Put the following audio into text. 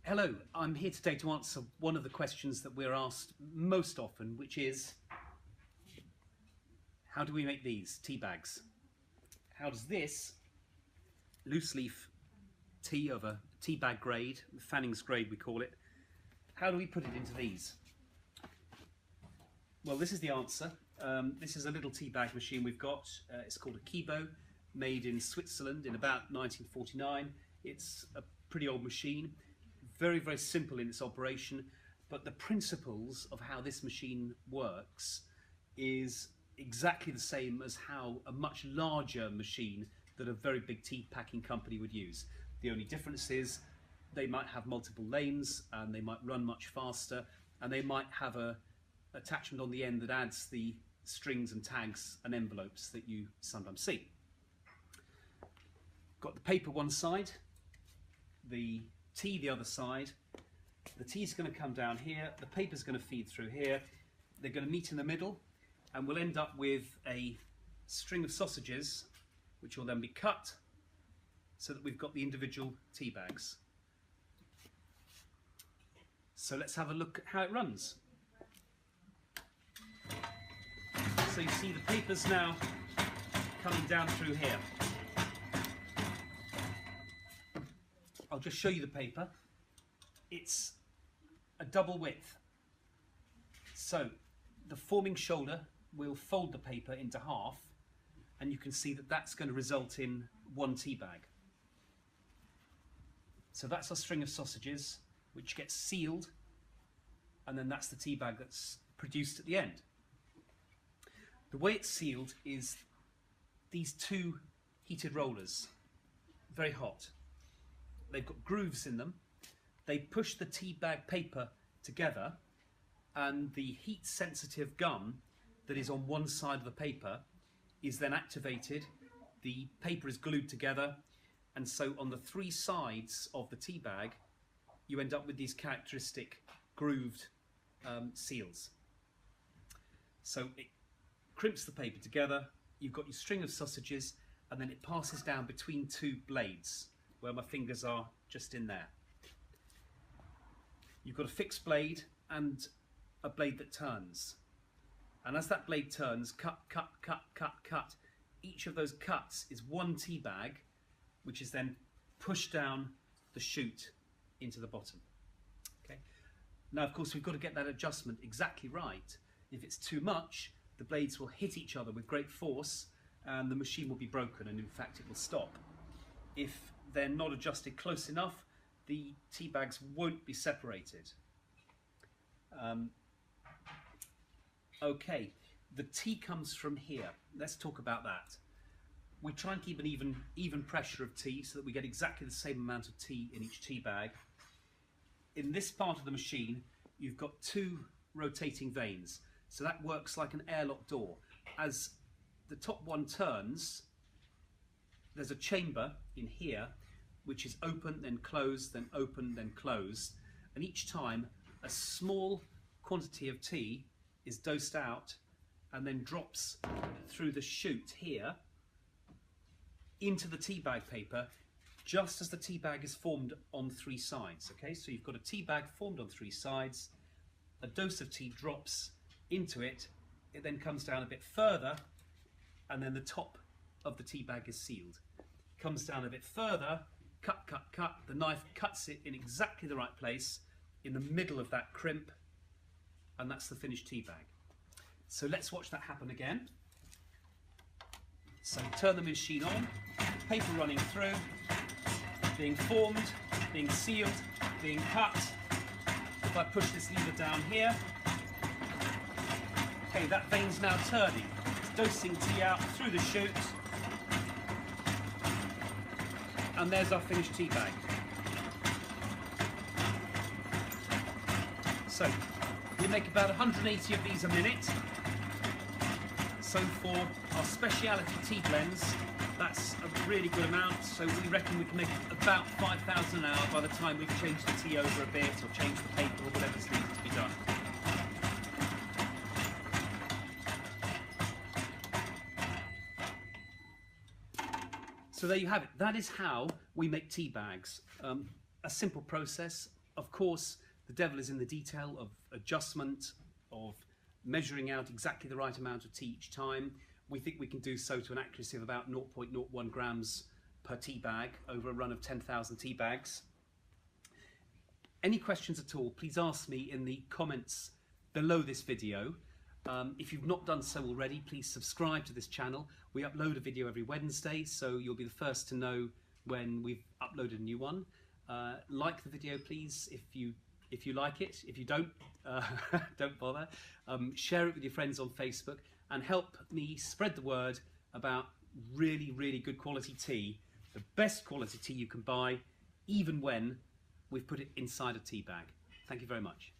Hello, I'm here today to answer one of the questions that we're asked most often, which is, how do we make these tea bags? How does this loose leaf tea of a tea bag grade, Fanning's grade we call it, how do we put it into these? Well, this is the answer. This is a little tea bag machine we've got. It's called a Kibo, made in Switzerland in about 1949. It's a pretty old machine. Very, very simple in its operation, but the principles of how this machine works is exactly the same as how a much larger machine that a very big tea packing company would use. The only difference is they might have multiple lanes and they might run much faster, and they might have a attachment on the end that adds the strings and tags and envelopes that you sometimes see. Got the paper one side, the tea the other side. The tea is going to come down here, the paper is going to feed through here, they're going to meet in the middle, and we'll end up with a string of sausages which will then be cut so that we've got the individual tea bags. So let's have a look at how it runs. So you see the paper's now coming down through here. I'll just show you the paper. It's a double width. So the forming shoulder will fold the paper into half, and you can see that that's going to result in one tea bag. So that's our string of sausages, which gets sealed, and then that's the tea bag that's produced at the end. The way it's sealed is these two heated rollers, very hot. They've got grooves in them. They push the tea bag paper together, and the heat sensitive gun that is on one side of the paper is then activated. The paper is glued together, and so on the three sides of the tea bag you end up with these characteristic grooved seals. So it crimps the paper together, you've got your string of sausages, and then it passes down between two blades where my fingers are just in there. You've got a fixed blade and a blade that turns. And as that blade turns, cut, cut, cut, cut, cut, each of those cuts is one tea bag, which is then pushed down the chute into the bottom. Okay. Now, of course, we've got to get that adjustment exactly right. If it's too much, the blades will hit each other with great force and the machine will be broken, and in fact it will stop. If they're not adjusted close enough, the tea bags won't be separated. Okay, the tea comes from here. Let's talk about that. We try and keep an even pressure of tea so that we get exactly the same amount of tea in each tea bag. In this part of the machine, you've got two rotating vanes. So that works like an airlock door. As the top one turns, there's a chamber in here which is open, then closed, then open, then closed. And each time a small quantity of tea is dosed out and then drops through the chute here into the tea bag paper, just as the tea bag is formed on three sides. Okay, so you've got a tea bag formed on three sides, a dose of tea drops into it, it then comes down a bit further, and then the top of the tea bag is sealed. Comes down a bit further, cut, cut, cut, the knife cuts it in exactly the right place, in the middle of that crimp, and that's the finished tea bag. So let's watch that happen again. So turn the machine on, paper running through, being formed, being sealed, being cut. If I push this lever down here, okay, that vane's now turning. It's dosing tea out through the chute, and there's our finished tea bag. So we make about 180 of these a minute. So for our speciality tea blends, that's a really good amount. So we reckon we can make about 5,000 an hour by the time we've changed the tea over a bit, or changed the paper, or whatever's needed to be done. So there you have it. That is how we make tea bags. A simple process, Of course, the devil is in the detail of adjustment, of measuring out exactly the right amount of tea each time. We think we can do so to an accuracy of about 0.01 grams per tea bag over a run of 10,000 tea bags. Any questions at all, please ask me in the comments below this video. If you've not done so already, please subscribe to this channel. We upload a video every Wednesday, so you'll be the first to know when we've uploaded a new one. Like the video, please, if you like it. If you don't, don't bother. Share it with your friends on Facebook and help me spread the word about really, really good quality tea, the best quality tea you can buy, even when we've put it inside a tea bag. Thank you very much.